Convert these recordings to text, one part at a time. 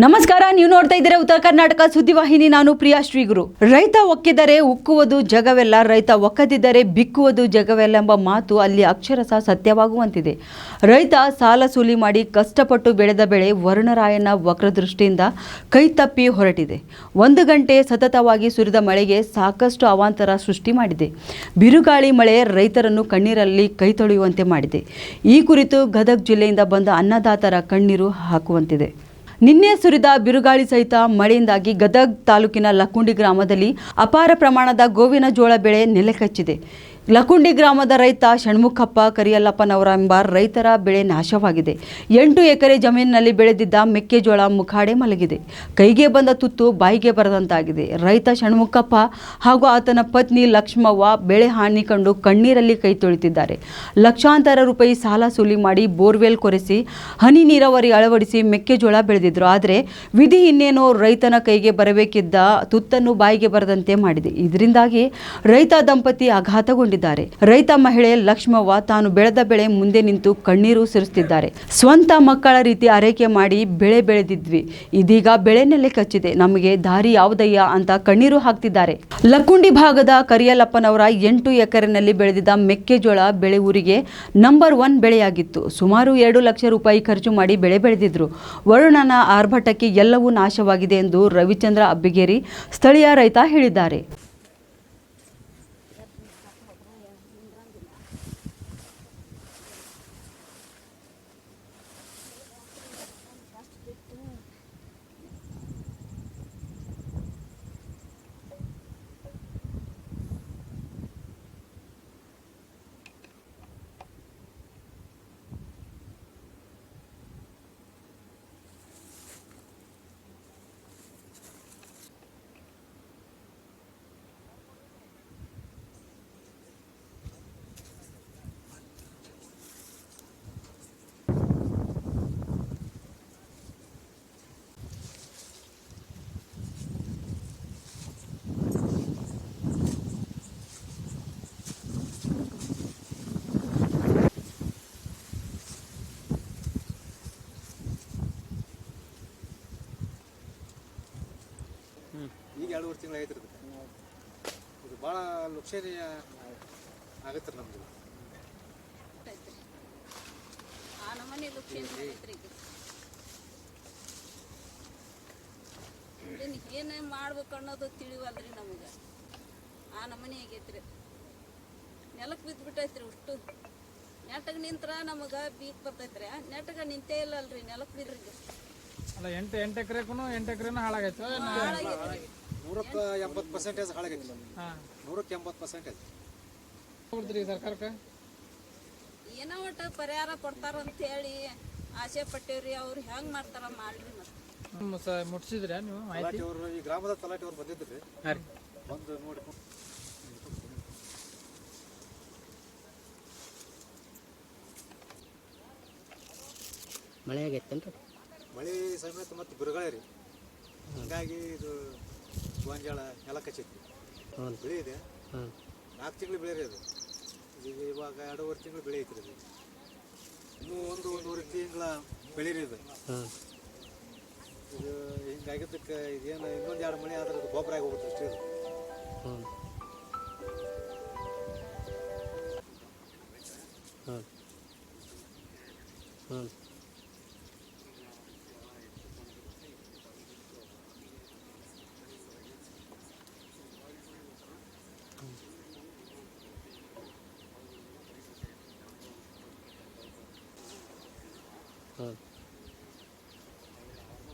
ನಮಸ್ಕಾರ, ನೀವು ನೋಡ್ತಾ ಇದ್ದೀರಾ ಉತ್ತರ ಕರ್ನಾಟಕ ಸುದ್ದಿವಾಹಿನಿ. ನಾನು ಪ್ರಿಯಾ ಶ್ರೀಗುರು. ರೈತ ಒಕ್ಕಿದರೆ ಉಕ್ಕುವುದು ಜಗವೆಲ್ಲ, ರೈತ ಒಕ್ಕದಿದ್ದರೆ ಬಿಕ್ಕುವುದು ಜಗವೆಲ್ಲ ಎಂಬ ಮಾತು ಅಲ್ಲಿ ಅಕ್ಷರಶಃ ಸತ್ಯವಾಗುವಂತಿದೆ. ರೈತ ಸಾಲ ಸೂಲಿ ಮಾಡಿ ಕಷ್ಟಪಟ್ಟು ಬೆಳೆದ ಬೆಳೆ ವರುಣರಾಯನ ವಕ್ರದೃಷ್ಟಿಯಿಂದ ಕೈತಪ್ಪಿ ಹೊರಟಿದೆ. 1 ಗಂಟೆ ಸತತವಾಗಿ ಸುರಿದ ಮಳೆಗೆ ಸಾಕಷ್ಟು ಅವಾಂತರ ಸೃಷ್ಟಿ ಮಾಡಿದೆ. ಬಿರುಗಾಳಿ ಮಳೆ ರೈತರನ್ನು ಕಣ್ಣೀರಲ್ಲಿ ಕೈ ತೊಳೆಯುವಂತೆ ಮಾಡಿದೆ. ಈ ಕುರಿತು ಗದಗ ಜಿಲ್ಲೆಯಿಂದ ಬಂದ ಅನ್ನದಾತರ ಕಣ್ಣೀರು ಹಾಕುವಂತಿದೆ. ನಿನ್ನೆ ಸುರಿದ ಬಿರುಗಾಳಿ ಸಹಿತ ಮಳೆಯಿಂದಾಗಿ ಗದಗ ತಾಲೂಕಿನ ಲಕ್ಕುಂಡಿ ಗ್ರಾಮದಲ್ಲಿ ಅಪಾರ ಪ್ರಮಾಣದ ಗೋವಿನ ಜೋಳ ಬೆಳೆ ನೆಲಕಚ್ಚಿದೆ. ಲಕ್ಕುಂಡಿ ಗ್ರಾಮದ ರೈತ ಷಣ್ಮುಖಪ್ಪ ಕರಿಯಲ್ಲಪ್ಪನವರ ಎಂಬ ರೈತರ ಬೆಳೆ ನಾಶವಾಗಿದೆ. 8 ಎಕರೆ ಜಮೀನಿನಲ್ಲಿ ಬೆಳೆದಿದ್ದ ಮೆಕ್ಕೆಜೋಳ ಮುಖಾಡೆ ಮಲಗಿದೆ. ಕೈಗೆ ಬಂದ ತುತ್ತು ಬಾಯಿಗೆ ಬರದಂತಾಗಿದೆ. ರೈತ ಷಣ್ಮುಖಪ್ಪ ಹಾಗೂ ಆತನ ಪತ್ನಿ ಲಕ್ಷ್ಮವ್ವ ಬೆಳೆ ಹಾನಿ ಕಂಡು ಕಣ್ಣೀರಲ್ಲಿ ಕೈ ತೊಳೆತಿದ್ದಾರೆ. ಲಕ್ಷಾಂತರ ರೂಪಾಯಿ ಸಾಲ ಸೂಲಿ ಮಾಡಿ ಬೋರ್ವೆಲ್ ಕೊರೆಸಿ ಹನಿ ನೀರಾವರಿ ಅಳವಡಿಸಿ ಮೆಕ್ಕೆಜೋಳ ಬೆಳೆದಿದ್ರು. ಆದರೆ ವಿಧಿ ಇನ್ನೇನೋ ರೈತನ ಕೈಗೆ ಬರಬೇಕಿದ್ದ ತುತ್ತನ್ನು ಬಾಯಿಗೆ ಬರದಂತೆ ಮಾಡಿದೆ. ಇದರಿಂದಾಗಿ ರೈತ ದಂಪತಿ ಆಘಾತಗೊಂಡಿದ್ದಾರೆ. ರೈತ ಮಹಿಳೆ ಲಕ್ಷ್ಮವ್ವ ತಾನು ಬೆಳೆದ ಬೆಳೆ ಮುಂದೆ ನಿಂತು ಕಣ್ಣೀರು ಸುರಿಸುತ್ತಿದ್ದಾರೆ. ಸ್ವಂತ ಮಕ್ಕಳ ರೀತಿ ಆರೈಕೆ ಮಾಡಿ ಬೆಳೆ ಬೆಳೆದಿದ್ವಿ, ಇದೀಗ ಬೆಳೆ ನೆಲೆ ಕಚ್ಚಿದೆ, ನಮಗೆ ದಾರಿ ಯಾವುದಯ್ಯ ಅಂತ ಕಣ್ಣೀರು ಹಾಕ್ತಿದ್ದಾರೆ. ಲಕ್ಕುಂಡಿ ಭಾಗದ ಕರಿಯಲ್ಲಪ್ಪನವರ 8 ಎಕರೆನಲ್ಲಿ ಬೆಳೆದಿದ್ದ ಮೆಕ್ಕೆಜೋಳ ಬೆಳೆ ಊರಿಗೆ ನಂಬರ್ 1 ಬೆಳೆಯಾಗಿತ್ತು. ಸುಮಾರು 2 ಲಕ್ಷ ರೂಪಾಯಿ ಖರ್ಚು ಮಾಡಿ ಬೆಳೆ ಬೆಳೆದಿದ್ರು. ವರುಣನ ಆರ್ಭಟಕ್ಕೆ ಎಲ್ಲವೂ ನಾಶವಾಗಿದೆ ಎಂದು ರವಿಚಂದ್ರ ಅಬ್ಬಿಗೇರಿ ಸ್ಥಳೀಯ ರೈತ ಹೇಳಿದ್ದಾರೆ. ಈಗ 2 ತಿಂಗಳು ಐತ್ರಿ. ಇದು ಭಾಳ ಲುಕ್ಷೇರಿ ಆಗತ್ತೆ ರೀ ನಮ್ದು. ಏನೇ ಮಾಡ್ಬೇಕು ಅನ್ನೋದು ತಿಳಿವಲ್ರಿ ನಮಗೆ. ಆ ನಮನಿ ಆಗೈತ್ರಿ. ನೆಲಕ್ಕೆ ಬಿದ್ದುಬಿಟ್ಟೈತ್ರಿ. ಅಷ್ಟು ನೆಟ್ಟಗೆ ನಿಂತ್ರ ನಮಗೆ ಬೀಕ್ ಬರ್ತೈತ್ರಿ. ನೆಟ್ಟಗೆ ನಿಂತೇ ಇಲ್ಲಲ್ರಿ, ನೆಲಕ್ಕೆ ಬಿದ್ರಿ. ಅಲ್ಲ 8 ಎಕರೆಗೂ 8 ಎಕರೆನೂ ಹಾಳಾಗೈತೆ. 180% ಹಾಳಾಗೈತಿ. 180% ಕೊಡ್ತೀರಿ ಸರ್ಕಾರಕ್ಕೆ? ಏನೋ ಒಟ್ಟು ಪರಿಹಾರ ಕೊಡ್ತಾರಂತ ಹೇಳಿ ಆಸೆ ಪಟ್ಟೇವ್ರಿ. ಅವ್ರು ಹೆಂಗೆ ಮಾಡ್ತಾರ ಮಾಡ್ರಿ. ಮತ್ತೆ ಮುಟ್ಸಿದ್ರೆ ನೀವು ಮಾಹಿತಿ? ಅವರು ಈ ಗ್ರಾಮದ ತಲಾಟಿ ಅವ್ರು ಬಂದಿದ್ರಿ, ಬಂದು ನೋಡಿ ಮಳೆ ಆಗೈತೇನ್ರಿ? ಮಳೆ ಸಮೇತ ಮತ್ತು ಬಿರುಗಾಳಿ ರೀ. ಹಂಗಾಗಿ ಇದು ಗೋಂಜಾಳ ಎಲ್ಲ ಕಚ್ಚೈತಿ. ಬೆಳೆ ಇದೆ, 4 ತಿಂಗಳು ಬೆಳೆ ರೀ ಅದು. ಈಗ ಇವಾಗ 2.5 ತಿಂಗಳು ಬೆಳೆ ಐತ್ರಿ ಅದು. ಇನ್ನೂ 1-1.5 ತಿಂಗಳ ಬೆಳೆ ರೀ ಇದು. ಇದು ಹಿಂಗಾಗಿದ್ದಕ್ಕೆ ಇದೇನು ಇನ್ನೊಂದು 2 ಮಳೆ ಆದ್ರೆ ಅದು ಗೊಬ್ಬರ ಆಗಿ ಹೋಗುತ್ತೆ ಅಷ್ಟೇ. ಅದು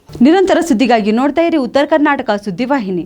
ನಿರಂತರ ಸುದ್ದಿಗಾಗಿ ನೋಡ್ತಾ ಇರಿ ಉತ್ತರ ಕರ್ನಾಟಕ ಸುದ್ದಿವಾಹಿನಿ.